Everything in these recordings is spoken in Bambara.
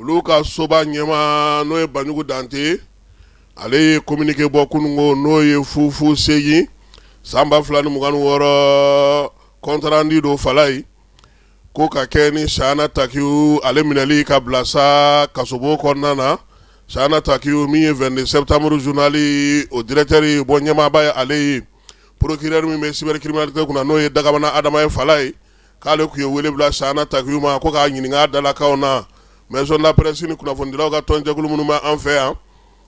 olu ka soba ɲɛma n'o ye Banjugu Dante ale ye communiqué bɔ kunungo n'o ye fufu segi san 2026 contrandi do falai ko ka kɛ ni Sahana Takiyu ale minɛli ka bila sa kasobo kɔnɔna na. Sahana Takiyu min ye 22 septembre journali o directeur ye bɔ ɲɛmaaba ye ale ye procureur min bɛ cybercriminalité kunna n'o ye Dagabana Adama ye falai k'ale kun ye wele bila Sahana Takiyu ma ko k'a ɲininka dalakaw na maison de la presse ni kunnafonidilaw ka tɔnjɛkulu minnu bɛ an fɛ yan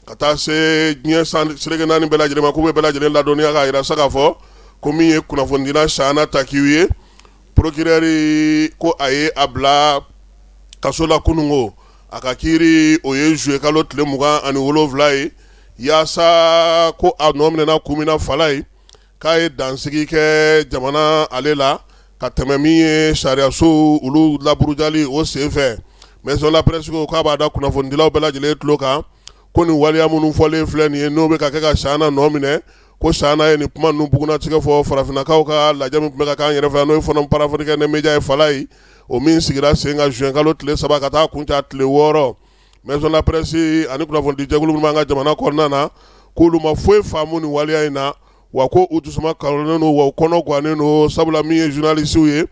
ka taa se diɲɛ seleke naani bɛɛ lajɛlen ma k'u bɛ bɛɛ lajɛlen ladɔnniya k'a yira sa k'a fɔ ko min ye kunnafonidila Sahana Takiyu ye procureur ko a ye a bila kaso la kunungo a ka kiiri o ye juillet kalo tile 27 ye yaasa ko a nɔ minɛna kun min na fala ye k'a ye dansigi kɛ jamana ale la ka tɛmɛ min ye sariyaso olu laburujali o sen fɛ maison de la presse ko k'a b'a da kunnafonidilaw bɛɛ lajɛlen tulo kan ko nin waleya minnu fɔlen filɛ nin ye n'o bɛ ka kɛ ka Sahana nɔ minɛ ko Sahana ye nin kuma ninnu bugunatigɛ fɔ farafinnakaw ka lajɛ min tun bɛ ka k'an yɛrɛ fɛ n'o ye fɔnɔ parafolikɛ ne media ye fala ye o min sigira sen ka juin kalo tile 3 ka taa kuncɛ tile 6 maison de la presse ani kunnafonidijɛkulu minnu b'an ka jamana kɔnɔna na k'olu ma foyi faamu nin waleya in na wa ko u dusuma kalonnen don wa u kɔnɔ gannen don sabula min ye journaliste ye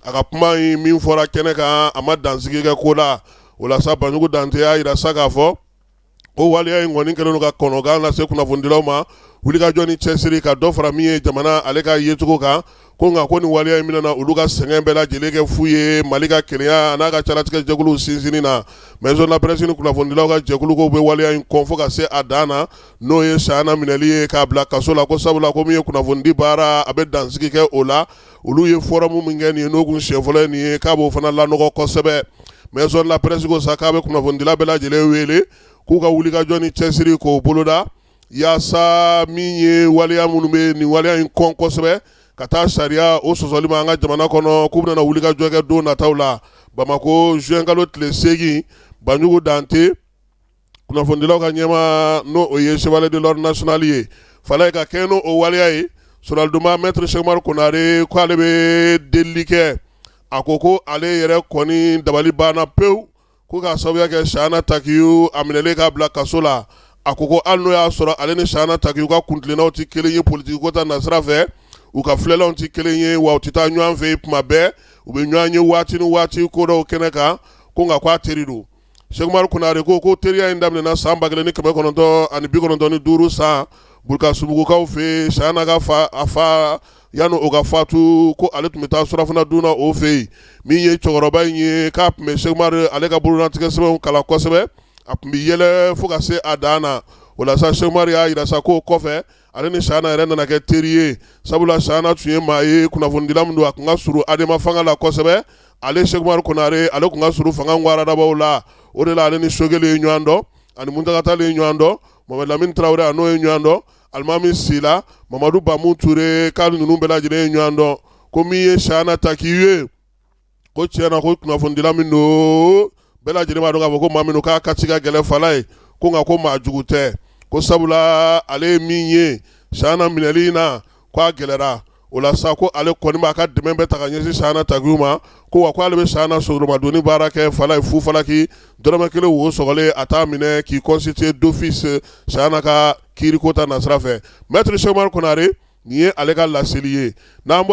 a ka kuma in min fɔra kɛnɛ kan a ma dansigi kɛ ko la o la sa Banjugu Dante y'a yira sa k'a fɔ ko waleya in kɔni kɛlen don ka kɔnɔgan lase kunnafonidilaw ma wulikajɔ ni cɛsiri ka dɔ fara min ye jamana ale ka yecogo kan ko nka ko nin waleya in minɛna olu ka sɛgɛn bɛɛ lajɛlen kɛ fu ye Mali ka kelenya n'a ka caratigɛ jɛkuluw sinsinni na maison de la presse ni kunnafonidilaw ka jɛkulu ko bɛ waleya in kɔn fo ka se a dan na n'o ye Sahana minɛli ye k'a bila kaso la ko sabula ko min ye kunnafonidi baara a bɛ dansigi kɛ o la olu ye forum min kɛ nin ye n'o kun siɲɛ fɔlɔ ye nin ye k'a b'o fana lanɔgɔ kosɛbɛ maison de la presse ko sa k'a bɛ kunnafonidila bɛɛ lajɛlen wele k'u ka wulikajɔ ni cɛsiri k'o boloda yaasa min ye waleya minnu bɛ nin waleya in kɔn kosɛbɛ ka taa sariya o sɔsɔli ma an ka jamana kɔnɔ k'u bɛna wulikajɔ kɛ don nataw la Bamako juin kalo tile 8 Banjugu Dante kunnafonidilaw ka ɲɛma n'o o ye chevalier de l'ordre national ye fala ye ka kɛ n'o o waleya ye sɔrɔdalidoma maître Cheikh Umaru Konare ko ale bɛ delili kɛ a ko ale yɛrɛ kɔni dabali banna pewu ko k'a sababuya kɛ Sahana Takiyu a minɛlen k'a bila kaso la a ko hali n'o y'a sɔrɔ ale ni Sahana Takiyu ka kuntilennaw tɛ kelen ye politique ko ta nasira fɛ u ka filɛlanw tɛ kelen ye wa u tɛ taa ɲɔgɔn fɛ tuma bɛɛ u bɛ ɲɔgɔn ye waati ni waati ko dɔw kɛnɛ kan ko nka k'a teri don Cheikh Umaru Konare ko teriya in daminɛna san 1995 san Burkasubugukaw fɛ Sahana ka fa yanni o ka fatu ko ale tun bɛ taa surafana dunna o fɛ yen min ye cɛkɔrɔba in ye k'a tun bɛ Cheikh Umaru ale ka bolonatigɛ sɛbɛnw kalan kosɛbɛ a tun bɛ yɛlɛ fo ka se a dan na o la sa Cheikh Umaru y'a yira sa ko kɔfɛ ale ni Sahana yɛrɛ nana kɛ teri ye sabula Sahana tun ye maa ye kunnafonidila min don a tun ka surun adama fanga la kosɛbɛ ale Cheikh Umaru Konare ale tun ka surun fanga ŋwaradabaw la o de la ale ni Sogele ye ɲɔgɔn dɔn ani Muntakatale ye ɲɔgɔn dɔn Mohamed Lamine Traoré a n'o ye ɲɔgɔn dɔn Alimami Sila Mamadu Bamu Ture k'ale ninnu bɛɛ lajɛlen ye ɲɔgɔn dɔn ko min ye Sahana Takiyu ye ko tiɲɛna ko kunnafonidila min don bɛɛ lajɛlen b'a dɔn k'a fɔ ko maa min don k'a ka ci ka gɛlɛn fala ye ko nka ko maa jugu tɛ ko sabula ale ye min ye Sahana minɛli in na ko a gɛlɛra o la sa ko ale kɔni b'a ka dɛmɛ bɛɛ ta ka ɲɛsin Sahana Takiyu ma ko wa ko ale bɛ Sahana sogoromadonni baara kɛ fala ye fu falaki dɔrɔmɛ 1 wo sɔgɔlen a t'a minɛ k'i constituer d'office Sahana ka kiiri ko ta nasira fɛ maître Cheikh Umaru Konare nin ye ale ka laseli ye n'an